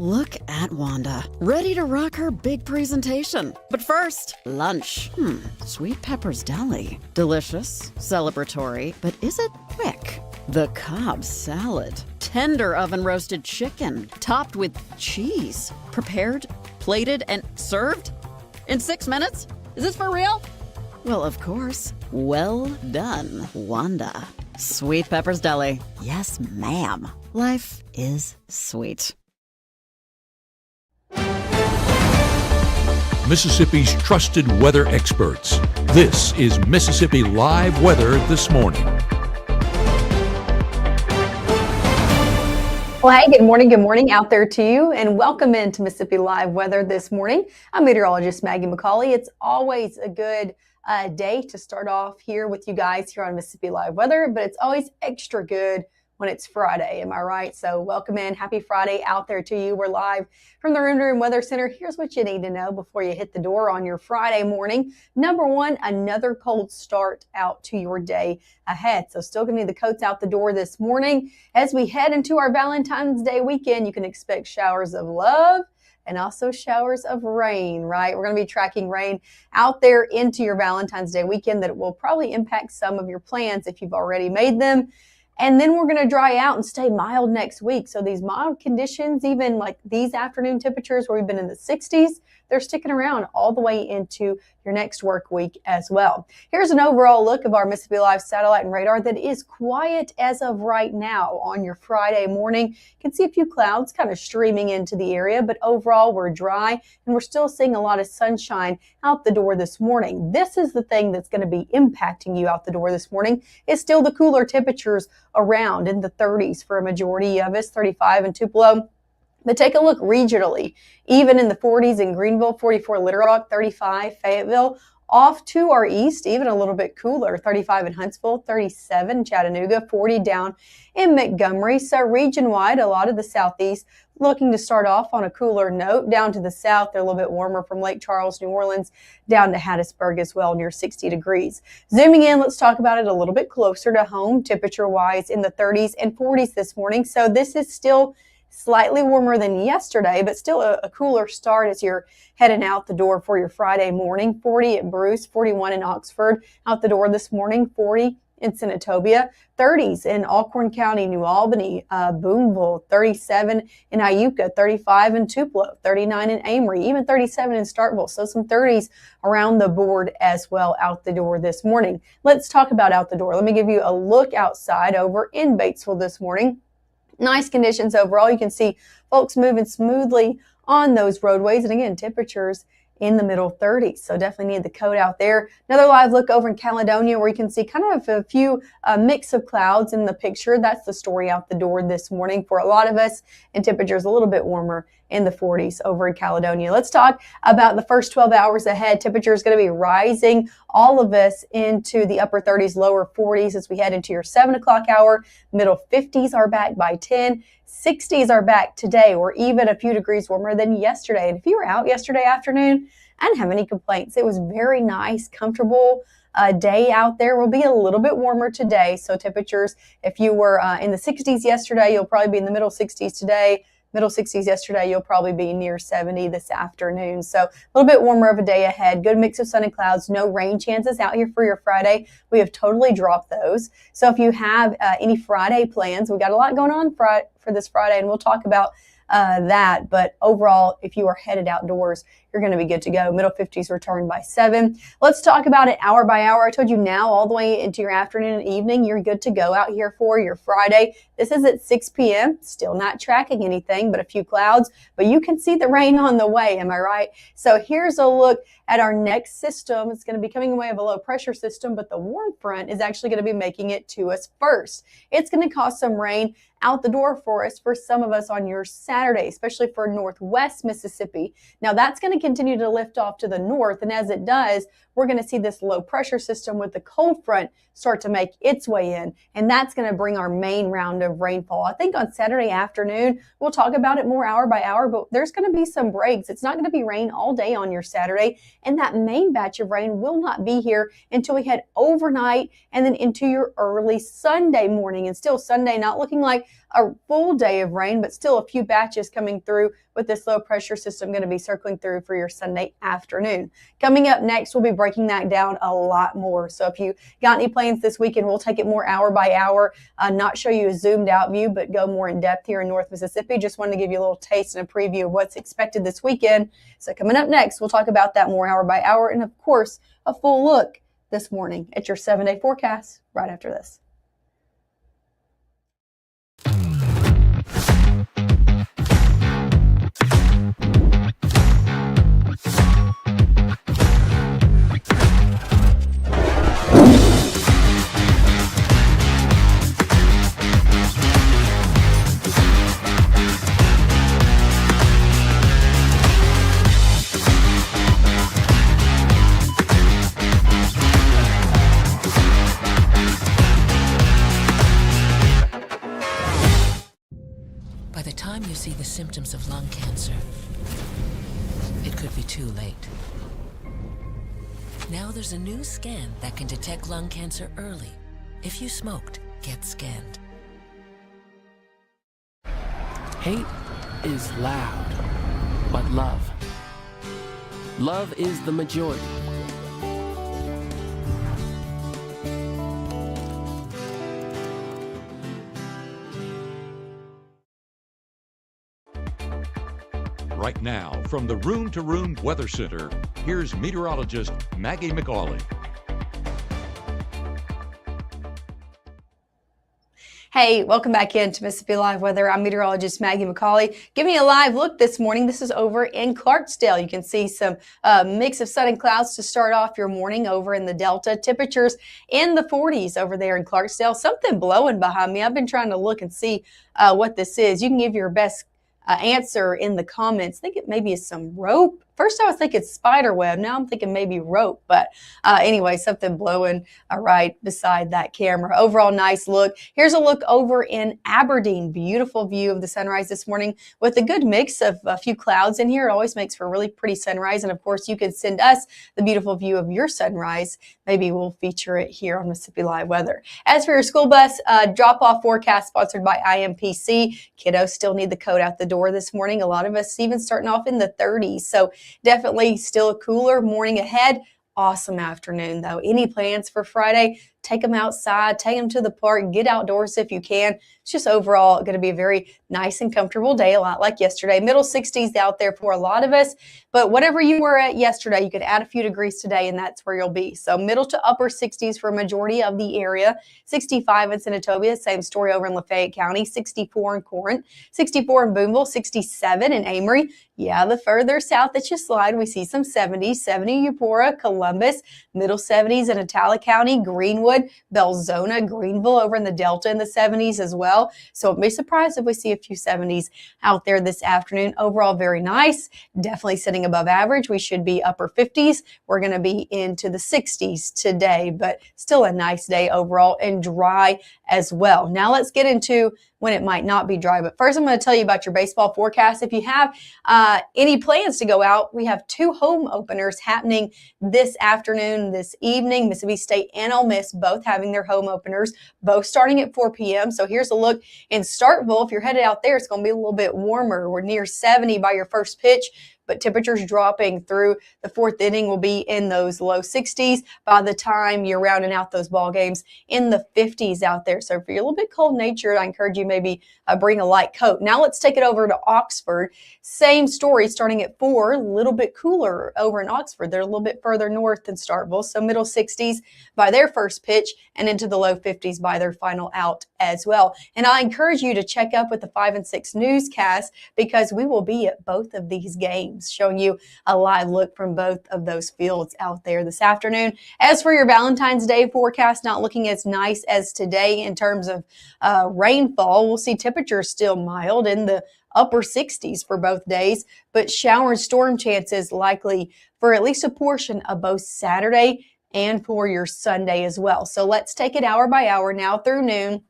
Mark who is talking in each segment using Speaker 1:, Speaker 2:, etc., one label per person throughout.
Speaker 1: Look at Wanda, ready to rock her big presentation. But first, lunch. Sweet Pepper's Deli. Delicious, celebratory, but is it quick? The Cobb salad. Tender oven-roasted chicken, topped with cheese. Prepared, plated, and served in 6 minutes? Is this for real? Well, of course. Well done, Wanda. Sweet Pepper's Deli. Yes, ma'am. Life is sweet.
Speaker 2: Mississippi's trusted weather experts. This is Mississippi Live Weather This Morning.
Speaker 3: Well, hey, good morning out there to you, and welcome into Mississippi Live Weather This Morning. I'm meteorologist Maggie McCauley. It's always a good day to start off here with you guys here on Mississippi Live Weather, but it's always extra good when it's Friday, am I right? So welcome in. Happy Friday out there to you. We're live from the Room to Room Weather Center. Here's what you need to know before you hit the door on your Friday morning. Number one, another cold start out to your day ahead. So still gonna need the coats out the door this morning. As we head into our Valentine's Day weekend, you can expect showers of love and also showers of rain, right? We're going to be tracking rain out there into your Valentine's Day weekend that will probably impact some of your plans if you've already made them. And then we're going to dry out and stay mild next week. So these mild conditions, even like these afternoon temperatures where we've been in the 60s, they're sticking around all the way into your next work week as well. Here's an overall look of our Mississippi Live satellite and radar that is quiet as of right now on your Friday morning. You can see a few clouds kind of streaming into the area, but overall we're dry and we're still seeing a lot of sunshine out the door this morning. This is the thing that's going to be impacting you out the door this morning is still the cooler temperatures around in the 30s for a majority of us, 35 in Tupelo. But take a look regionally, even in the 40s in Greenville, 44 Little Rock, 35 Fayetteville, off to our east, even a little bit cooler, 35 in Huntsville, 37 Chattanooga, 40 down in Montgomery. So region-wide, a lot of the southeast looking to start off on a cooler note. Down to the south, they're a little bit warmer from Lake Charles, New Orleans, down to Hattiesburg as well, near 60 degrees. Zooming in, let's talk about it a little bit closer to home, temperature-wise in the 30s and 40s this morning. So this is still slightly warmer than yesterday, but still a cooler start as you're heading out the door for your Friday morning. 40 at Bruce, 41 in Oxford out the door this morning, 40 in Senatobia, 30s in Alcorn County, New Albany, Boonville, 37 in Iuka, 35 in Tupelo, 39 in Amory, even 37 in Starkville. So some 30s around the board as well out the door this morning. Let's talk about out the door. Let me give you a look outside over in Batesville this morning. Nice conditions overall. You can see folks moving smoothly on those roadways. And again, temperatures in the middle 30s. So definitely need the coat out there. Another live look over in Caledonia where you can see kind of a few mix of clouds in the picture. That's the story out the door this morning for a lot of us. And temperatures a little bit warmer in the 40s over in Caledonia. Let's talk about the first 12 hours ahead. Temperature is going to be rising all of us into the upper 30s, lower 40s as we head into your 7 o'clock hour. Middle 50s are back by 10. 60s are back today. We're even a few degrees warmer than yesterday. And if you were out yesterday afternoon, I didn't have any complaints. It was very nice, comfortable day out there. Will be a little bit warmer today. So temperatures, if you were in the 60s yesterday, you'll probably be in the middle 60s today. Middle 60s yesterday, you'll probably be near 70 this afternoon. So a little bit warmer of a day ahead. Good mix of sun and clouds. No rain chances out here for your Friday. We have totally dropped those. So if you have any Friday plans, we got a lot going on for this Friday, and we'll talk about that. But overall, if you are headed outdoors, you're going to be good to go. Middle 50s return by 7. Let's talk about it hour by hour. I told you now all the way into your afternoon and evening, you're good to go out here for your Friday. This is at 6 p.m. Still not tracking anything, but a few clouds. But you can see the rain on the way. Am I right? So here's a look at our next system. It's going to be coming away of a low pressure system, but the warm front is actually going to be making it to us first. It's going to cause some rain out the door for us, for some of us on your Saturday, especially for northwest Mississippi. Now that's going to continue to lift off to the north, and as it does, we're going to see this low pressure system with the cold front start to make its way in, and that's going to bring our main round of rainfall. I think on Saturday afternoon, we'll talk about it more hour by hour, but there's going to be some breaks. It's not going to be rain all day on your Saturday, and that main batch of rain will not be here until we head overnight and then into your early Sunday morning. And still Sunday not looking like a full day of rain, but still a few batches coming through with this low pressure system going to be circling through for your Sunday afternoon. Coming up next, we'll be breaking that down a lot more. So if you got any plans this weekend, we'll take it more hour by hour, not show you a zoomed out view, but go more in depth here in North Mississippi. Just wanted to give you a little taste and a preview of what's expected this weekend. So coming up next, we'll talk about that more hour by hour, and of course, a full look this morning at your 7-day forecast right after this.
Speaker 4: By the time you see the symptoms of lung cancer, it could be too late. Now there's a new scan that can detect lung cancer early. If you smoked, get scanned.
Speaker 5: Hate is loud, but love is the majority.
Speaker 2: Right now, from the Room to Room Weather Center, here's meteorologist Maggye McCauley.
Speaker 3: Hey, welcome back into Mississippi Live Weather. I'm meteorologist Maggye McCauley. Giving you a live look this morning. This is over in Clarksdale. You can see some mix of sun and clouds to start off your morning over in the Delta. Temperatures in the 40s over there in Clarksdale. Something blowing behind me. I've been trying to look and see what this is. You can give your best answer in the comments. I think it maybe is some rope. First I was thinking spider web. Now I'm thinking maybe rope. But anyway, something blowing right beside that camera. Overall, nice look. Here's a look over in Aberdeen. Beautiful view of the sunrise this morning with a good mix of a few clouds in here. It always makes for a really pretty sunrise. And of course, you could send us the beautiful view of your sunrise. Maybe we'll feature it here on Mississippi Live Weather. As for your school bus drop-off forecast sponsored by IMPC, kiddos still need the coat out the door this morning. A lot of us even starting off in the 30s. So definitely still a cooler morning ahead. Awesome afternoon, though. Any plans for Friday? Take them outside, take them to the park, get outdoors if you can. It's just overall going to be a very nice and comfortable day, a lot like yesterday. Middle 60s out there for a lot of us, but whatever you were at yesterday, you could add a few degrees today, and that's where you'll be. So middle to upper 60s for a majority of the area. 65 in Senatobia, same story over in Lafayette County. 64 in Corinth, 64 in Boonville, 67 in Amory. Yeah, the further south that you slide, we see some 70s. 70 Eupora, Columbus, middle 70s in Atala County, Greenwood, Belzona, Greenville over in the Delta in the 70s as well. So don't be surprised if we see a few 70s out there this afternoon. Overall, very nice. Definitely sitting above average. We should be upper 50s. We're going to be into the 60s today, but still a nice day overall and dry as well. Now let's get into when it might not be dry. But first, I'm going to tell you about your baseball forecast. If you have any plans to go out, we have two home openers happening this afternoon, this evening. Mississippi State and Ole Miss both having their home openers, both starting at 4 p.m. So here's a look in Starkville. If you're headed out there, it's going to be a little bit warmer. We're near 70 by your first pitch, but temperatures dropping through the fourth inning will be in those low 60s by the time you're rounding out those ball games in the 50s out there. So if you're a little bit cold-natured, I encourage you maybe bring a light coat. Now let's take it over to Oxford. Same story starting at 4, a little bit cooler over in Oxford. They're a little bit further north than Starkville, so middle 60s by their first pitch and into the low 50s by their final out as well. And I encourage you to check up with the 5 and 6 newscast because we will be at both of these games. storms, showing you a live look from both of those fields out there this afternoon. As for your Valentine's Day forecast, not looking as nice as today in terms of rainfall. We'll see temperatures still mild in the upper 60s for both days, but shower and storm chances likely for at least a portion of both Saturday and for your Sunday as well. So let's take it hour by hour now through noon.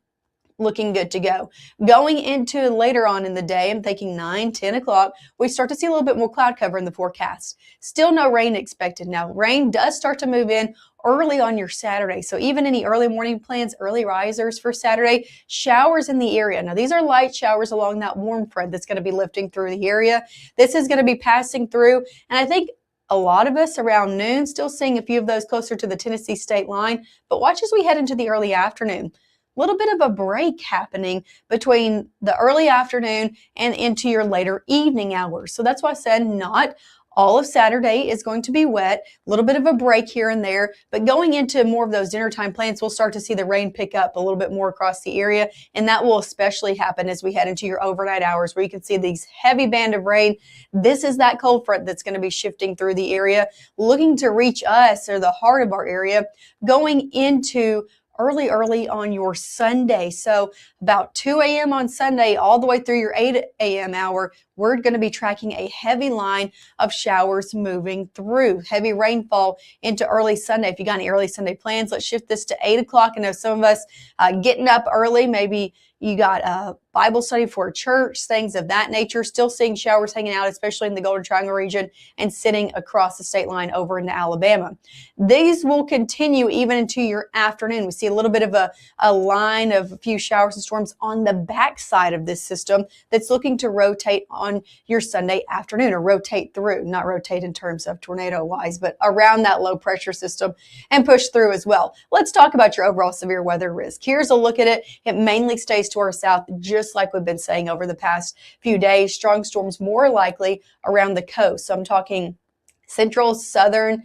Speaker 3: Looking good to go. Going into later on in the day, I'm thinking 9, 10 o'clock, we start to see a little bit more cloud cover in the forecast. Still no rain expected. Now, rain does start to move in early on your Saturday. So even any early morning plans, early risers for Saturday, showers in the area. Now, these are light showers along that warm front that's going to be lifting through the area. This is going to be passing through, and I think a lot of us around noon still seeing a few of those closer to the Tennessee state line, but watch as we head into the early afternoon. Little bit of a break happening between the early afternoon and into your later evening hours. So that's why I said not all of Saturday is going to be wet, a little bit of a break here and there, but going into more of those dinner time plans, we'll start to see the rain pick up a little bit more across the area, and that will especially happen as we head into your overnight hours where you can see these heavy band of rain. This is that cold front that's going to be shifting through the area, looking to reach us or the heart of our area, going into early on your Sunday. So about 2 a.m. on Sunday all the way through your 8 a.m. hour, we're going to be tracking a heavy line of showers moving through. Heavy rainfall into early Sunday. If you got any early Sunday plans, let's shift this to 8 o'clock. I know some of us getting up early, maybe you got a Bible study for a church, things of that nature. Still seeing showers hanging out, especially in the Golden Triangle region and sitting across the state line over into Alabama. These will continue even into your afternoon. We see a little bit of a line of a few showers and storms on the backside of this system that's looking to rotate on your Sunday afternoon, or rotate through, not rotate in terms of tornado wise, but around that low pressure system and push through as well. Let's talk about your overall severe weather risk. Here's a look at it. It mainly stays to our south, just like we've been saying over the past few days. Strong storms more likely around the coast. So I'm talking central, southern,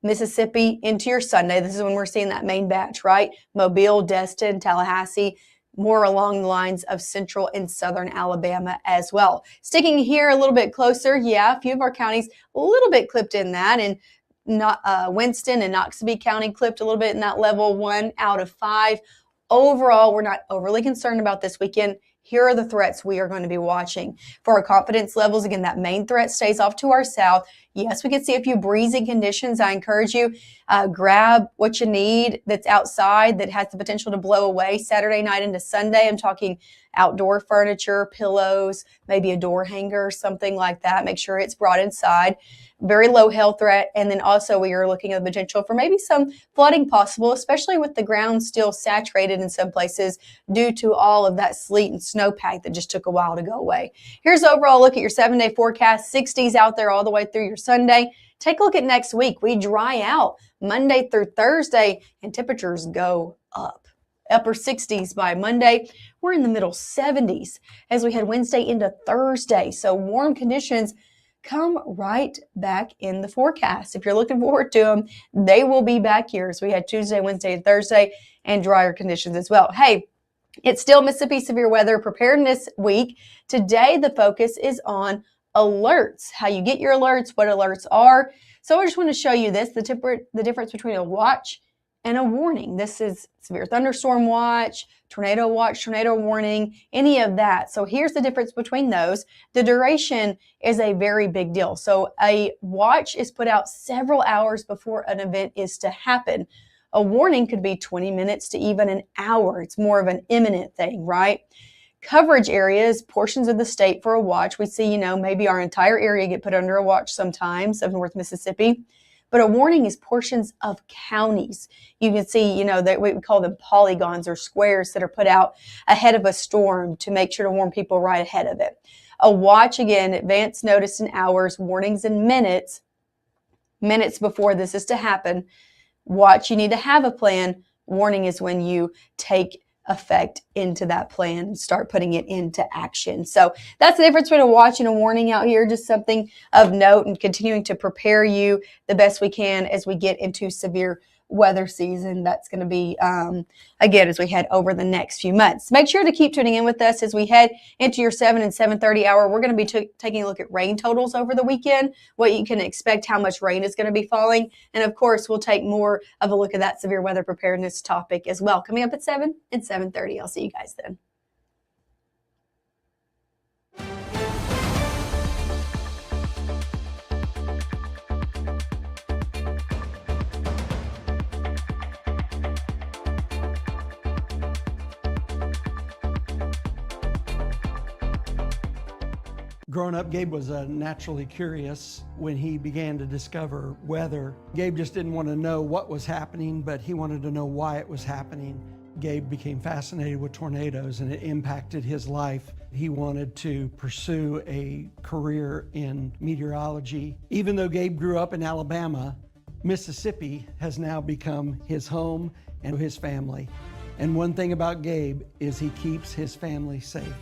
Speaker 3: Mississippi into your Sunday. This is when we're seeing that main batch, right? Mobile, Destin, Tallahassee, more along the lines of central and southern Alabama as well. Sticking here a little bit closer, yeah, a few of our counties a little bit clipped in that, and Winston and Noxubee County clipped a little bit in that level 1 out of 5. Overall, we're not overly concerned about this weekend. Here are the threats we are going to be watching. For our confidence levels, again, that main threat stays off to our south. Yes, we can see a few breezy conditions. I encourage you, grab what you need that's outside that has the potential to blow away Saturday night into Sunday. I'm talking outdoor furniture, pillows, maybe a door hanger, something like that. Make sure it's brought inside. Very low hail threat. And then also we are looking at the potential for maybe some flooding possible, especially with the ground still saturated in some places due to all of that sleet and snowpack that just took a while to go away. Here's an overall look at your 7-day forecast. 60s out there all the way through your Sunday. Take a look at next week. We dry out Monday through Thursday and temperatures go up. Upper 60s by Monday. We're in the middle 70s as we head Wednesday into Thursday. So warm conditions come right back in the forecast. If you're looking forward to them, they will be back here. So we had Tuesday, Wednesday, and Thursday, and drier conditions as well. Hey, it's still Mississippi Severe Weather Preparedness Week. Today, the focus is on alerts, how you get your alerts, what alerts are. So I just want to show you this, the difference between a watch and a warning. This is severe thunderstorm watch, tornado warning, any of that. So here's the difference between those. The duration is a very big deal. So a watch is put out several hours before an event is to happen. A warning could be 20 minutes to even an hour. It's more of an imminent thing, right? Coverage areas, portions of the state for a watch. We see, maybe our entire area get put under a watch sometimes of North Mississippi. But a warning is portions of counties. You can see, that we call them polygons or squares that are put out ahead of a storm to make sure to warn people right ahead of it. A watch, again, advance notice in hours, warnings in minutes before this is to happen. Watch, you need to have a plan. Warning is when you take effect into that plan and start putting it into action. So that's the difference between a watch and a warning out here. Just something of note, and continuing to prepare you the best we can as we get into severe weather season that's going to be, again, as we head over the next few months. Make sure to keep tuning in with us as we head into your 7 and 7:30 hour. We're going to be taking a look at rain totals over the weekend, what you can expect, how much rain is going to be falling. And of course, we'll take more of a look at that severe weather preparedness topic as well. Coming up at 7 and 7:30. I'll see you guys then.
Speaker 6: Growing up, Gabe was naturally curious. When he began to discover weather, Gabe just didn't want to know what was happening, but he wanted to know why it was happening. Gabe became fascinated with tornadoes, and it impacted his life. He wanted to pursue a career in meteorology. Even though Gabe grew up in Alabama, Mississippi has now become his home and his family. And one thing about Gabe is he keeps his family safe.